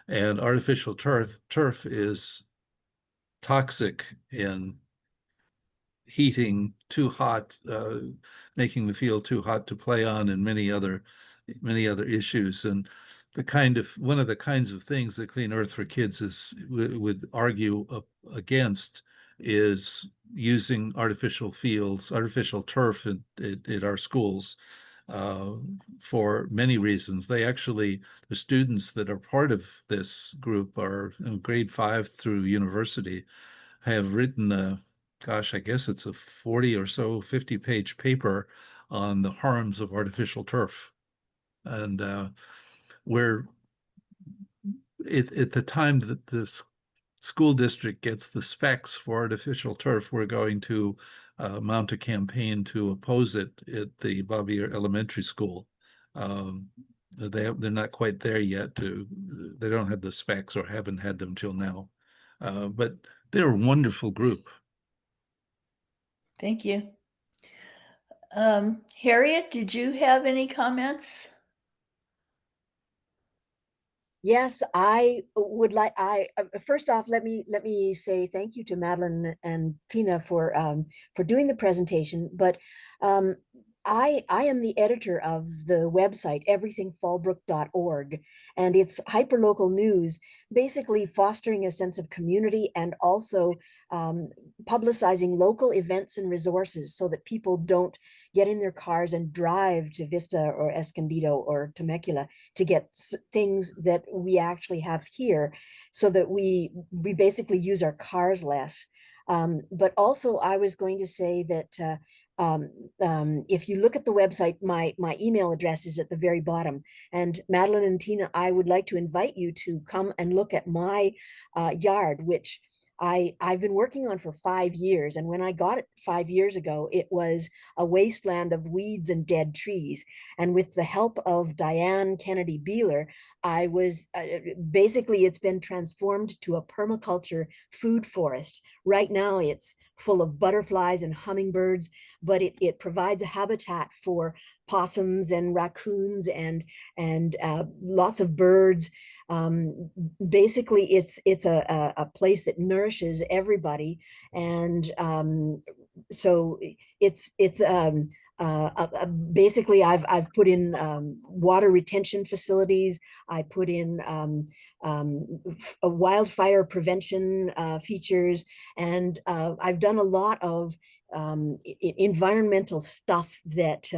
And artificial turf is toxic in heating, too hot, making the field too hot to play on, and many other issues. And one of the kinds of things that Clean Earth for Kids would argue against is using artificial turf at our schools for many reasons. The students that are part of this group are in grade 5 through university, have written gosh, I guess it's a 40 or so 50-page paper on the harms of artificial turf. And where at the time that the school district gets the specs for artificial turf, we're going to mount a campaign to oppose it at the Bobbier Elementary School. They're not quite there yet. They don't have the specs or haven't had them till now. But they're a wonderful group. Thank you. Harriet, did you have any comments? Yes, I would like. First off, let me say thank you to Madeleine and Tina for doing the presentation. But um, I am the editor of the website everythingfallbrook.org, and it's hyperlocal news, basically fostering a sense of community and also publicizing local events and resources so that people don't get in their cars and drive to Vista or Escondido or Temecula to get things that we actually have here, so that we basically use our cars less. But also, I was going to say that if you look at the website, my email address is at the very bottom. And Madeleine and Tina, I would like to invite you to come and look at my yard, which I've been working on for 5 years. And when I got it 5 years ago, it was a wasteland of weeds and dead trees. And with the help of Diane Kennedy Beeler, I was basically, it's been transformed to a permaculture food forest. Right now, it's full of butterflies and hummingbirds, but it provides a habitat for possums and raccoons and lots of birds. Basically, it's a place that nourishes everybody, and so it's basically I've put in water retention facilities. I put in wildfire prevention features, and I've done a lot of environmental stuff that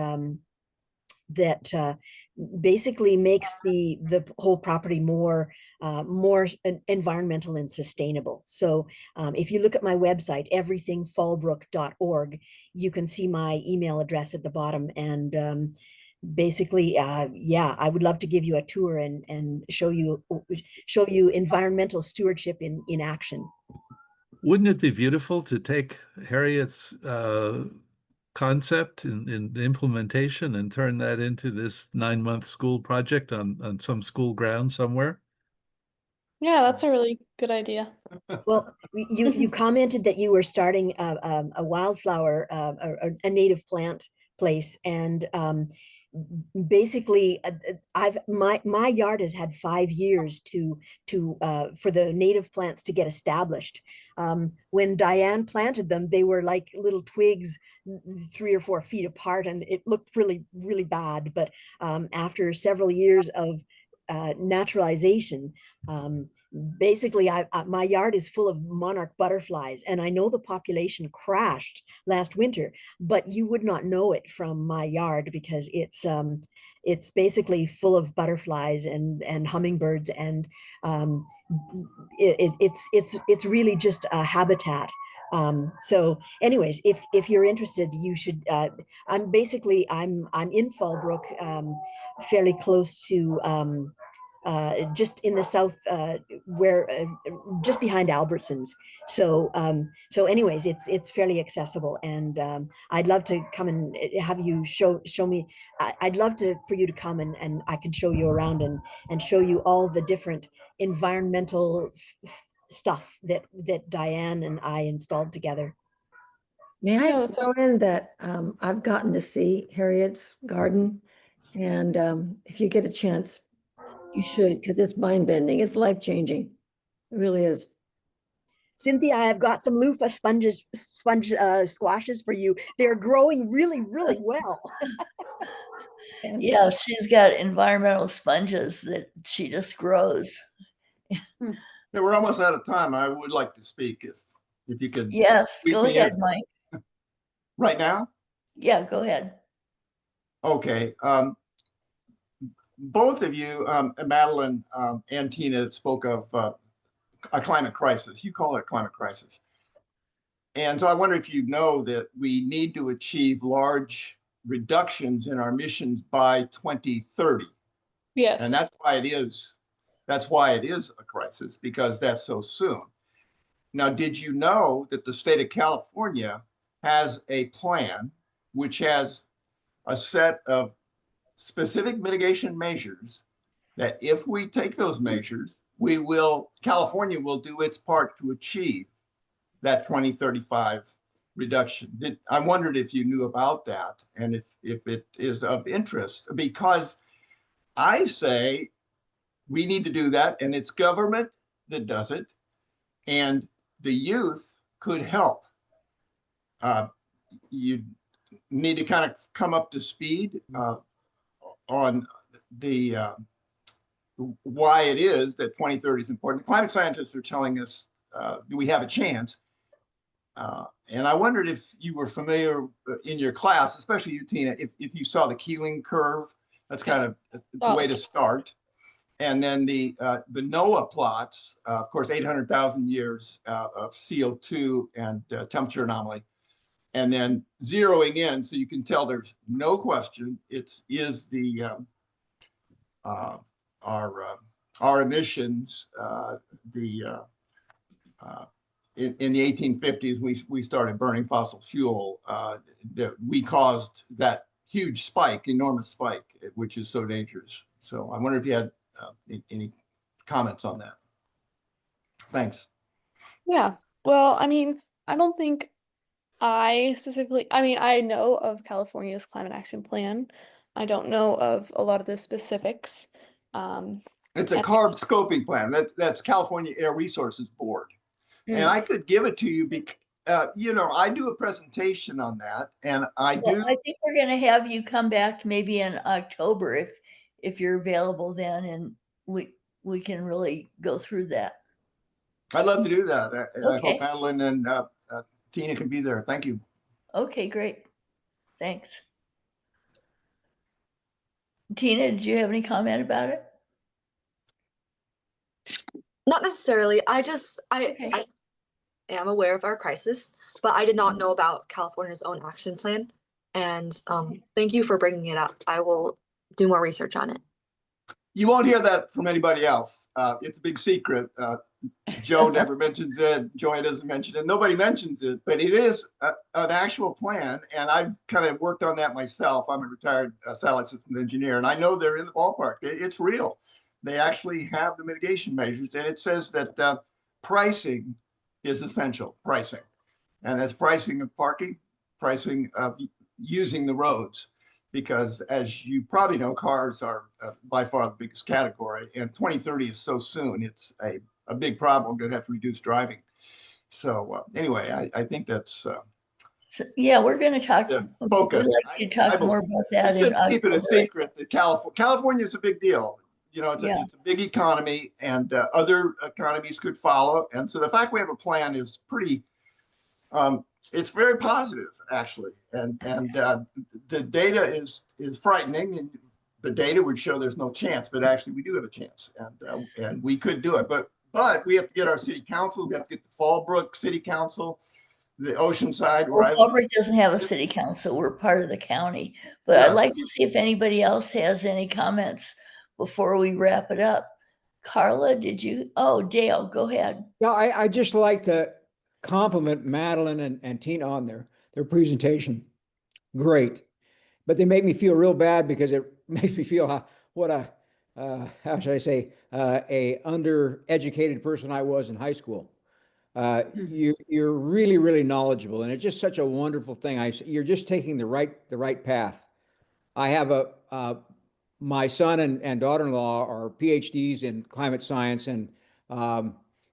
basically makes the whole property more environmental and sustainable. So if you look at my website, everythingfallbrook.org, you can see my email address at the bottom. And basically, yeah, I would love to give you a tour and show you environmental stewardship in action. Wouldn't it be beautiful to take Harriet's concept and implementation and turn that into this 9-month school project on some school ground somewhere? Yeah, that's a really good idea. Well, you commented that you were starting a wildflower, a native plant place, and basically my yard has had 5 years to for the native plants to get established. When Diane planted them, they were like little twigs 3 or 4 feet apart, and it looked really bad. But after several years of naturalization, basically my yard is full of monarch butterflies, and I know the population crashed last winter, but you would not know it from my yard because it's basically full of butterflies and hummingbirds, and it's really just a habitat. So anyways, if you're interested, you should I'm in Fallbrook, fairly close to just in the south, where just behind Albertsons. So so anyways, it's fairly accessible, and I'd love to come and have you show me. I'd love for you to come, and I can show you around and show you all the different environmental stuff that Diane and I installed together. May I Yeah, throw in that I've gotten to see Harriet's garden, and if you get a chance, you should, because it's mind-bending. It's life-changing. It really is. Cynthia, I've got some loofah sponge squashes for you. They're growing really well. And Yeah, she's got environmental sponges that she just grows. Yeah, we're almost out of time. I would like to speak if you could. Yes, squeeze go me ahead, in. Mike. Right now? Yeah, go ahead. Okay. Both of you, Madeleine and Tina, spoke of a climate crisis. You call it a climate crisis. And so I wonder if you know that we need to achieve large reductions in our emissions by 2030. yes. And that's why it is a crisis, because that's so soon. Now, did you know that the state of California has a plan which has a set of specific mitigation measures that if we take those measures, California will do its part to achieve that 2035 reduction. I wondered if you knew about that and if it is of interest, because I say we need to do that, and it's government that does it, and the youth could help. You need to kind of come up to speed on the why it is that 2030 is important. The climate scientists are telling us do we have a chance? And I wondered if you were familiar in your class, especially you, Tina, if you saw the Keeling curve. That's kind of the way to start. And then the NOAA plots, of course, 800,000 years of CO2 and temperature anomaly. And then zeroing in, so you can tell there's no question, is the our emissions. In the 1850s, we started burning fossil fuel. We caused that huge spike, enormous spike, which is so dangerous. So I wonder if you had any comments on that. Thanks. Yeah. Well, I mean, I don't think I I know of California's climate action plan. I don't know of a lot of the specifics. It's a CARB scoping plan. That's California Air Resources Board. Mm. And I could give it to you because, I do a presentation on that, and I think we're going to have you come back maybe in October if you're available then, and we can really go through that. I'd love to do that. I Okay. hope Madeleine and Tina can be there. Thank you. Okay, great. Thanks. Tina, did you have any comment about it? Not necessarily. I Okay. am aware of our crisis, but I did not know about California's own action plan. And thank you for bringing it up. I will do more research on it. You won't hear that from anybody else. It's a big secret. Joe never mentions it. Joy doesn't mention it. Nobody mentions it, but it is an actual plan. And I've kind of worked on that myself. I'm a retired satellite systems engineer, and I know they're in the ballpark. It's real. They actually have the mitigation measures, and it says that pricing is essential. Pricing, and that's pricing of parking, pricing of using the roads. Because as you probably know, cars are by far the biggest category, and 2030 is so soon. It's a big problem to have to reduce driving. So anyway, I think that's So, yeah, we're going to talk. the We'd focus. like to talk more about We that in shouldn't keep it a October. secret that California is a big deal. You know, it's a big economy, and other economies could follow. And so the fact we have a plan is pretty. It's very positive, actually, and the data is frightening, and the data would show there's no chance, but actually we do have a chance, and we could do it. But we have to get our city council. We have to get the Fallbrook City Council, the Oceanside, where I live. Fallbrook doesn't have a city council. We're part of the county. But I'd like to see if anybody else has any comments before we wrap it up. Carla, did you? Oh, Dale, go ahead. Yeah, I just like to compliment Madeleine and Tina on their presentation. Great. But they make me feel real bad because it makes me feel what a how should I say, a undereducated person I was in high school. You're really, really knowledgeable, and it's just such a wonderful thing. You're just taking the right path. I have my son and daughter-in-law are PhDs in climate science, and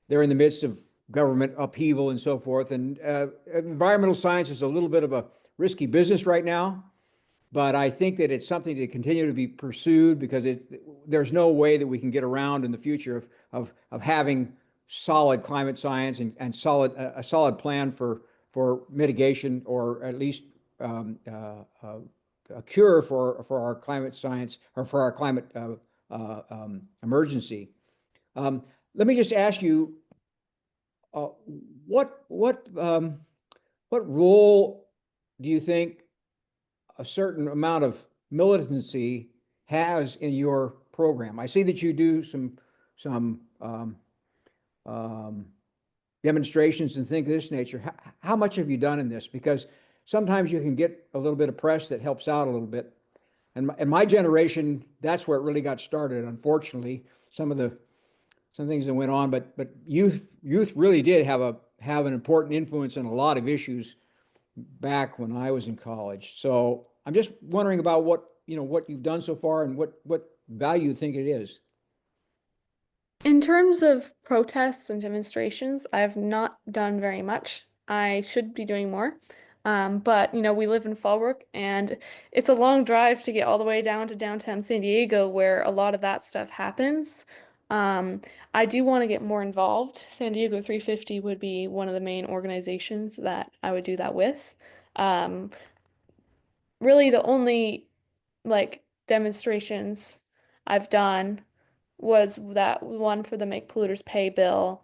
they're in the midst of government upheaval and so forth. And environmental science is a little bit of a risky business right now, but I think that it's something to continue to be pursued because there's no way that we can get around in the future of having solid climate science and a solid plan for mitigation, or at least a cure for our climate science, or for our climate emergency. Let me just ask you, what role do you think a certain amount of militancy has in your program? I see that you do some demonstrations and things of this nature. How much have you done in this? Because sometimes you can get a little bit of press that helps out a little bit. And my generation, that's where it really got started. Unfortunately, some things that went on, but youth really did have an important influence on a lot of issues back when I was in college. So I'm just wondering about what you've done so far and what value you think it is. In terms of protests and demonstrations, I have not done very much. I should be doing more. But we live in Fallbrook, and it's a long drive to get all the way down to downtown San Diego, where a lot of that stuff happens. I do want to get more involved. San Diego 350 would be one of the main organizations that I would do that with. Really, the only demonstrations I've done was that one for the Make Polluters Pay bill,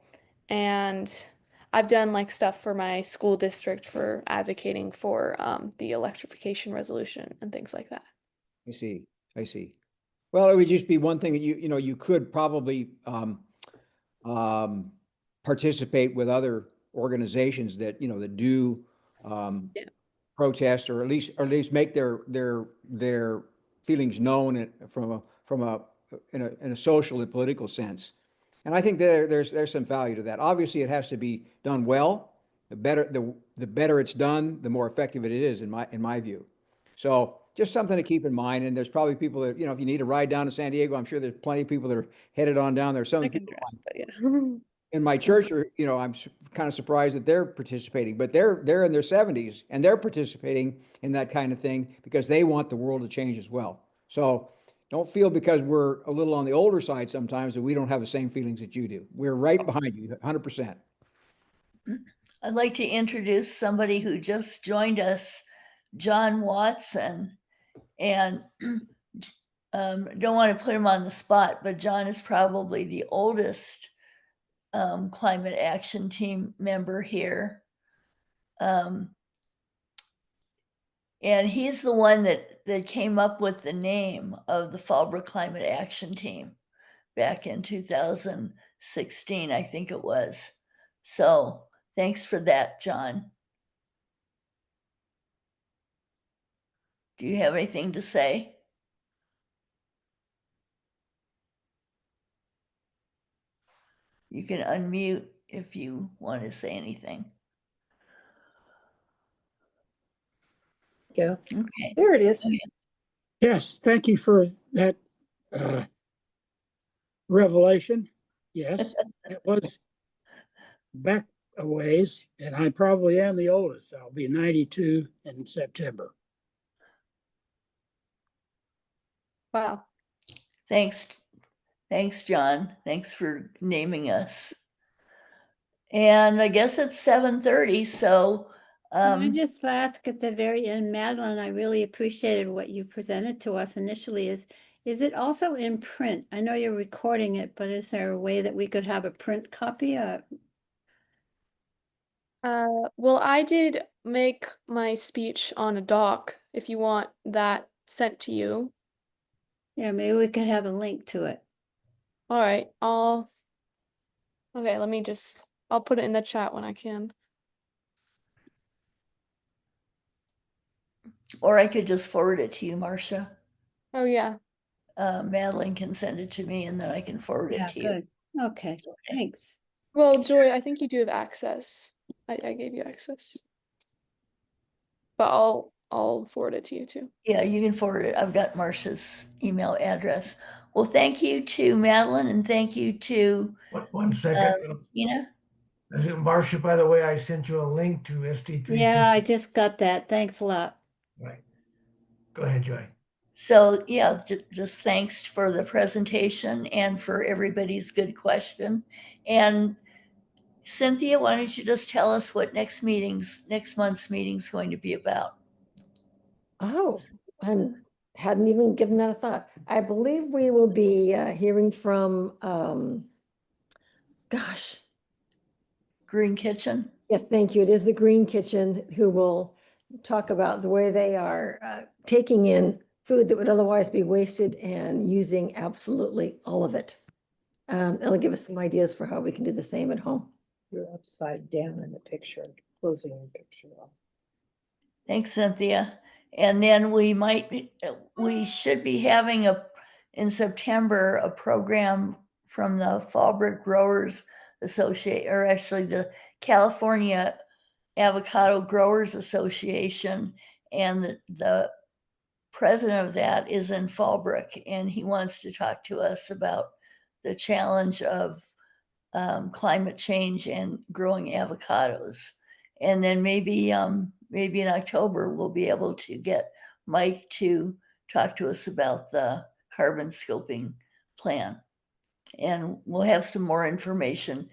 and I've done stuff for my school district for advocating for the electrification resolution and things like that. I see. Well, it would just be one thing that you could probably participate with other organizations that that do protest, or at least make their feelings known in a social and political sense. And I think there's some value to that. Obviously, it has to be done well. The better it's done, the more effective it is in my view. So just something to keep in mind. And there's probably people that, if you need a ride down to San Diego, I'm sure there's plenty of people that are headed on down there. Some I can people drive, but yeah. in my church are, I'm kind of surprised that they're participating, but they're in their 70s and they're participating in that kind of thing because they want the world to change as well. So don't feel because we're a little on the older side sometimes that we don't have the same feelings that you do. We're right behind you, 100%. I'd like to introduce somebody who just joined us, John Watson. And don't want to put him on the spot, but John is probably the oldest climate action team member here. And he's the one that came up with the name of the Fallbrook Climate Action Team back in 2016, I think it was. So thanks for that, John. Do you have anything to say? You can unmute if you want to say anything. Go. Okay. There it is. Okay. Yes, thank you for that uh, revelation. Yes, it was back a ways, and I probably am the oldest. I'll be 92 in September. Wow. Thanks. Thanks, John. Thanks for naming us. And I guess it's 7:30, so Can I just ask at the very end, Madeline, I really appreciated what you presented to us initially. Is it also in print? I know you're recording it, but is there a way that we could have a print copy? Well, I did make my speech on a doc if you want that sent to you. Yeah, maybe we could have a link to it. All right, okay, I'll put it in the chat when I can. or I could just forward it to you, Marcia. Oh, yeah. Madeline can send it to me and then I can forward Yeah, it to you. good. Okay, thanks. Well, Joy, I think you do have access. I gave you access. But I'll forward it to you too. Yeah, you can forward it. I've got Marcia's email address. Well, thank you to Madeline and thank you to One second. Tina. Marcia, by the way, I sent you a link to SD3. Yeah, I just got that. Thanks a lot. Right. Go ahead, Joy. So yeah, just thanks for the presentation and for everybody's good question. And Cynthia, why don't you just tell us what next month's meeting's going to be about? Oh, I hadn't even given that a thought. I believe we will be hearing from, gosh, Green Kitchen? yes, thank you. It is the Green Kitchen who will talk about the way they are taking in food that would otherwise be wasted and using absolutely all of it. It'll give us some ideas for how we can do the same at home. You're upside down in the picture, closing the picture off. Thanks, Cynthia. And then we should be having in September, a program from the Fallbrook Growers Association, or actually the California Avocado Growers Association. And the president of that is in Fallbrook, and he wants to talk to us about the challenge of climate change and growing avocados. And then maybe in October, we'll be able to get Mike to talk to us about the carbon scoping plan. And we'll have some more information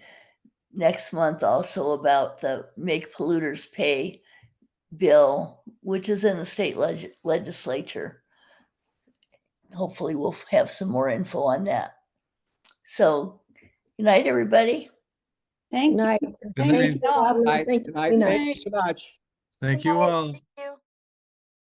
next month also about the Make Polluters Pay bill, which is in the state legislature. Hopefully we'll have some more info on that. So good night, everybody. Thank you. Night. Good Thank night. you all. Madeline. Thank you. Tonight, Good night. thank you so much. Thank you all. Thank you.